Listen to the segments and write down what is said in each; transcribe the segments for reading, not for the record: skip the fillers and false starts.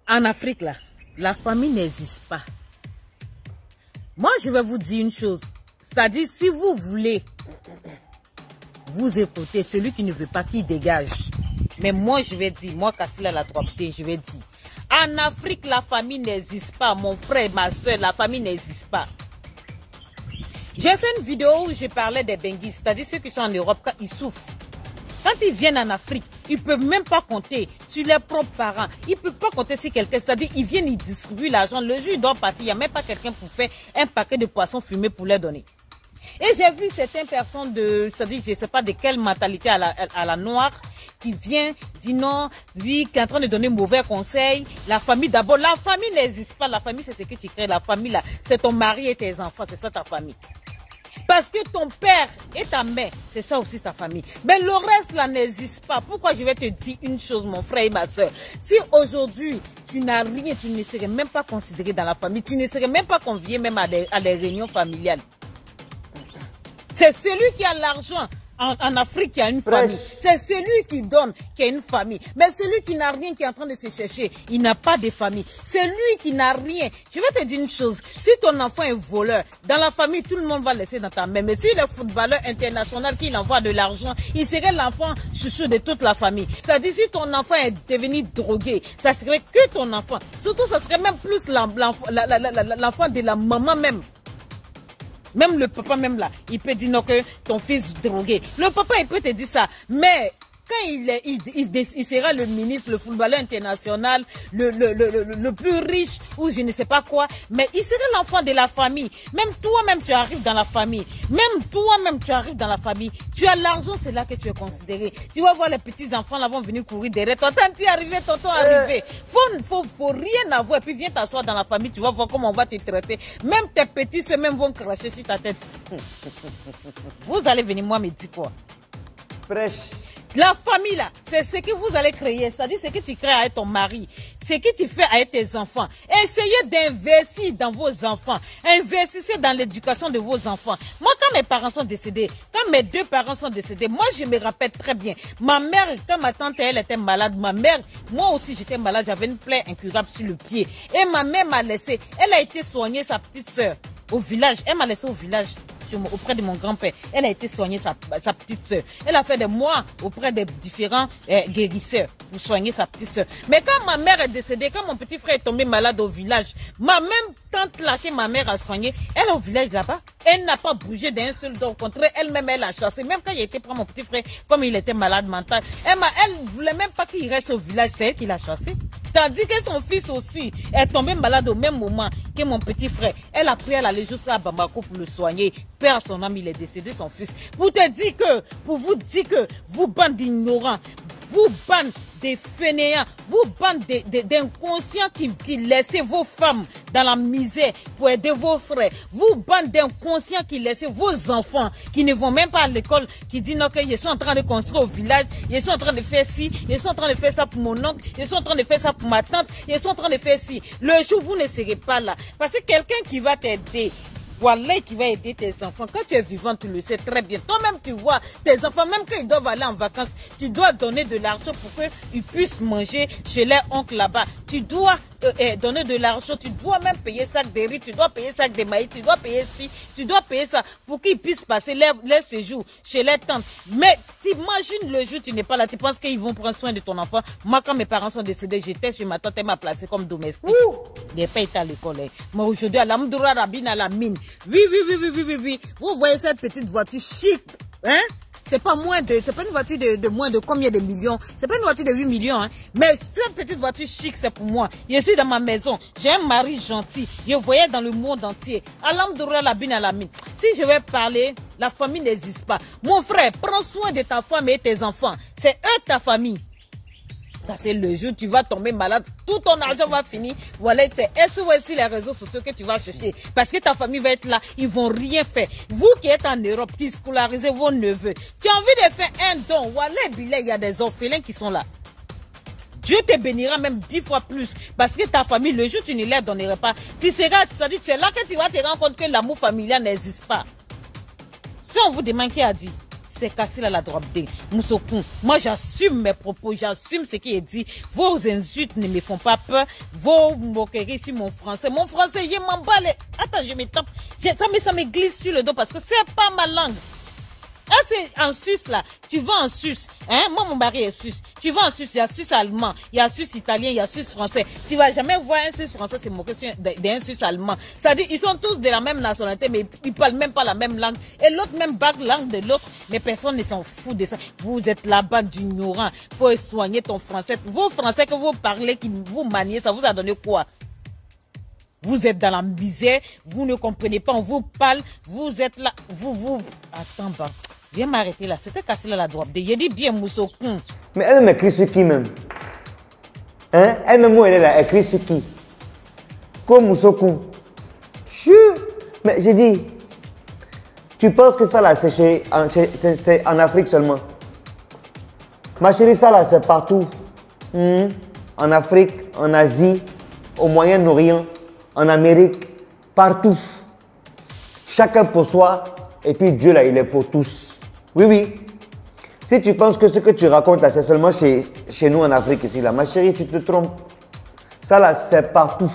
En Afrique, là, la famille n'existe pas. Moi, je vais vous dire une chose. C'est-à-dire, si vous voulez vous écouter, celui qui ne veut pas, qui dégage. Mais moi, je vais dire, moi, Kassila la 3P, je vais dire, en Afrique, la famille n'existe pas. Mon frère, ma soeur, la famille n'existe pas. J'ai fait une vidéo où je parlais des Benguis, c'est-à-dire ceux qui sont en Europe, quand ils souffrent. Quand ils viennent en Afrique, ils ne peuvent même pas compter sur leurs propres parents. Ils ne peuvent pas compter sur quelqu'un. C'est-à-dire ils viennent, ils distribuent l'argent. Le jour, ils doivent partir. Il n'y a même pas quelqu'un pour faire un paquet de poissons fumés pour leur donner. Et j'ai vu certaines personnes c'est-à-dire je ne sais pas de quelle mentalité à la noire, qui vient, dit non, lui qui est en train de donner mauvais conseils. La famille d'abord. La famille n'existe pas. La famille, c'est ce que tu crées. La famille, là, c'est ton mari et tes enfants. C'est ça ta famille. Parce que ton père et ta mère, c'est ça aussi ta famille. Mais le reste là n'existe pas. Pourquoi je vais te dire une chose, mon frère et ma soeur? Si aujourd'hui, tu n'as rien, tu ne serais même pas considéré dans la famille, tu ne serais même pas convié même à des réunions familiales. C'est celui qui a l'argent. En Afrique, il y a une famille. C'est celui qui donne qui a une famille. Mais celui qui n'a rien, qui est en train de se chercher, il n'a pas de famille. C'est lui qui n'a rien. Je vais te dire une chose. Si ton enfant est voleur, dans la famille, tout le monde va laisser dans ta main. Mais si le footballeur international qui envoie de l'argent, il serait l'enfant chouchou de toute la famille. C'est-à-dire, si ton enfant est devenu drogué, ça serait que ton enfant. Surtout, ça serait même plus l'enfant de la maman même. Même le papa, même là, il peut dire non que ton fils drogué. Le papa, il peut te dire ça. Mais quand il sera le ministre, le footballeur international, le plus riche, ou je ne sais pas quoi, mais il serait l'enfant de la famille. Même toi-même, tu arrives dans la famille. Même toi-même, tu arrives dans la famille. Tu as l'argent, c'est là que tu es considéré. Tu vas voir les petits-enfants là vont venir courir derrière toi. Tante est arrivé, tonton est arrivé. Faut rien avoir. Et puis viens t'asseoir dans la famille, tu vas voir comment on va te traiter. Même tes petits, ceux même vont cracher sur ta tête. Vous allez venir, moi, me dire quoi? Fraîche. La famille là, c'est ce que vous allez créer, c'est-à-dire ce que tu crées avec ton mari, ce que tu fais avec tes enfants. Essayez d'investir dans vos enfants, investissez dans l'éducation de vos enfants. Moi, quand mes parents sont décédés, quand mes deux parents sont décédés, moi je me rappelle très bien. Ma mère, quand ma tante elle était malade, ma mère, moi aussi j'étais malade, j'avais une plaie incurable sur le pied. Et ma mère m'a laissé, elle a été soigner sa petite soeur au village, elle m'a laissé au village. Auprès de mon grand-père, elle a été soigner sa petite soeur. Elle a fait des mois auprès de différents guérisseurs pour soigner sa petite soeur. Mais quand ma mère est décédée, quand mon petit frère est tombé malade au village, ma même tante là que ma mère a soigné, elle est au village là-bas. Elle n'a pas bougé d'un seul dos. Au contraire, elle-même, elle a chassé. Même quand il était prendre mon petit frère, comme il était malade mental, elle voulait même pas qu'il reste au village. C'est elle qui l'a chassé. Tandis que son fils aussi est tombé malade au même moment que mon petit frère. Elle a pris à aller jusqu'à Bamako pour le soigner. Père, son âme, il est décédé, son fils. Pour vous dire que vous, bande d'ignorants, vous, bande des fainéants, vous, bande d'inconscients qui laissez vos femmes dans la misère pour aider vos frères, vous, bande d'inconscients qui laissez vos enfants qui ne vont même pas à l'école, qui disent non, qu'ils sont en train de construire au village, ils sont en train de faire ci, ils sont en train de faire ça pour mon oncle, ils sont en train de faire ça pour ma tante, ils sont en train de faire ci. Le jour où vous ne serez pas là, parce que quelqu'un qui va t'aider, voilà qui va aider tes enfants. Quand tu es vivant, tu le sais très bien. Toi-même, tu vois, tes enfants, même quand ils doivent aller en vacances, tu dois donner de l'argent pour qu'ils puissent manger chez leur oncle là-bas. Tu dois donner de l'argent, tu dois même payer sac de riz, tu dois payer sac de maïs, tu dois payer ci, tu dois payer ça pour qu'ils puissent passer leur séjour chez leur tante. Mais t'imagines le jour où tu n'es pas là, tu penses qu'ils vont prendre soin de ton enfant. Moi, quand mes parents sont décédés, j'étais chez ma tante, elle m'a placé comme domestique. Je n'ai pas été à l'école. Mais aujourd'hui, à l'Amdoura Rabine, à la mine. Oui. Vous voyez cette petite voiture chic, hein? C'est pas une voiture de moins de combien de millions? C'est pas une voiture de 8 millions, hein? Mais cette petite voiture chic, c'est pour moi. Je suis dans ma maison. J'ai un mari gentil. Je voyais dans le monde entier. Alhamdoulilah, la bine à la mine. Si je vais parler, la famille n'existe pas. Mon frère, prends soin de ta femme et tes enfants. C'est eux ta famille. Ça, c'est le jour où tu vas tomber malade, tout ton argent va finir. Voilà, c'est aussi les réseaux sociaux que tu vas chercher. Parce que ta famille va être là, ils vont rien faire. Vous qui êtes en Europe, qui scolarisez vos neveux, tu as envie de faire un don. Voilà, il y a des orphelins qui sont là. Dieu te bénira même 10 fois plus. Parce que ta famille, le jour où tu ne leur donneras pas, tu seras, c'est-à-dire, c'est là que tu vas te rendre compte que l'amour familial n'existe pas. Si on vous demande qui a dit, c'est cassé là la droite de Moussokun. Moi, j'assume mes propos, j'assume ce qui est dit. Vos insultes ne me font pas peur. Vos moqueries sur mon français, il m'emballe. Attends, je me tape. Ça me glisse sur le dos parce que c'est pas ma langue. Ah, c'est en Suisse là, tu vas en Suisse, hein? Moi mon mari est suisse, tu vas en Suisse, il y a Suisse allemand, il y a Suisse italien, il y a Suisse français. Tu vas jamais voir un Suisse français se moquer d'un Suisse allemand. C'est-à-dire ils sont tous de la même nationalité mais ils parlent même pas la même langue. Et l'autre même parle langue de l'autre, mais personne ne s'en fout de ça. Vous êtes là-bas d'ignorants, faut soigner ton français. Vos français que vous parlez, qui vous maniez, ça vous a donné quoi? Vous êtes dans la misère, vous ne comprenez pas, on vous parle, vous êtes là, attends, bah, viens m'arrêter là, c'était cassé là la droite. J'ai dit bien Moussokun. Mais elle m'écrit sur qui même? Hein? Elle-même où elle est là, elle écrit sur qui? Comme Moussokun. Mais j'ai dit, tu penses que ça là, c'est en Afrique seulement? Ma chérie, ça là, c'est partout. En Afrique, en Asie, au Moyen-Orient, en Amérique, partout. Chacun pour soi, et puis Dieu là, il est pour tous. Oui, oui. Si tu penses que ce que tu racontes là, c'est seulement chez nous en Afrique ici là, ma chérie, tu te trompes. Ça là, c'est partout.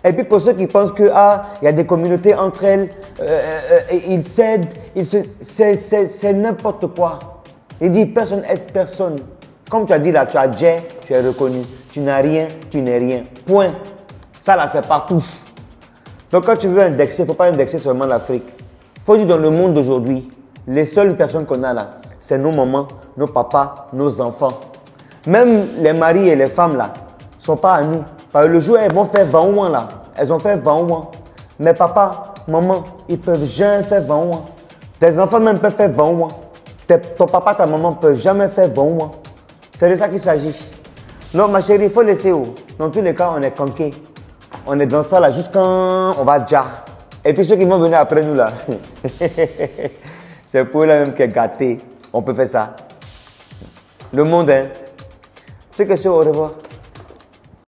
Et puis pour ceux qui pensent que il y a des communautés entre elles, ils s'aident, c'est n'importe quoi. Il dit personne aide personne. Comme tu as dit là, tu as Dieu, tu es reconnu. Tu n'as rien, tu n'es rien. Point. Ça là, c'est partout. Donc quand tu veux indexer, il ne faut pas indexer seulement l'Afrique. Il faut dire dans le monde d'aujourd'hui, les seules personnes qu'on a là, c'est nos mamans, nos papas, nos enfants. Même les maris et les femmes là, ne sont pas à nous. Parce que le jour où elles vont faire 20 ans là, elles ont fait 20 ans. Mais papa, maman, ils peuvent jamais faire 20 ans. Tes enfants même peuvent faire 20 ans. Ton papa, ta maman ne peuvent jamais faire 20 ans. C'est de ça qu'il s'agit. Non, ma chérie, il faut laisser où. Dans tous les cas, on est conqués. On est dans ça là jusqu'à on va déjà. Et puis ceux qui vont venir après nous là, c'est pour eux là même qui est gâté. On peut faire ça. Le monde, hein. C'est que c'est au revoir.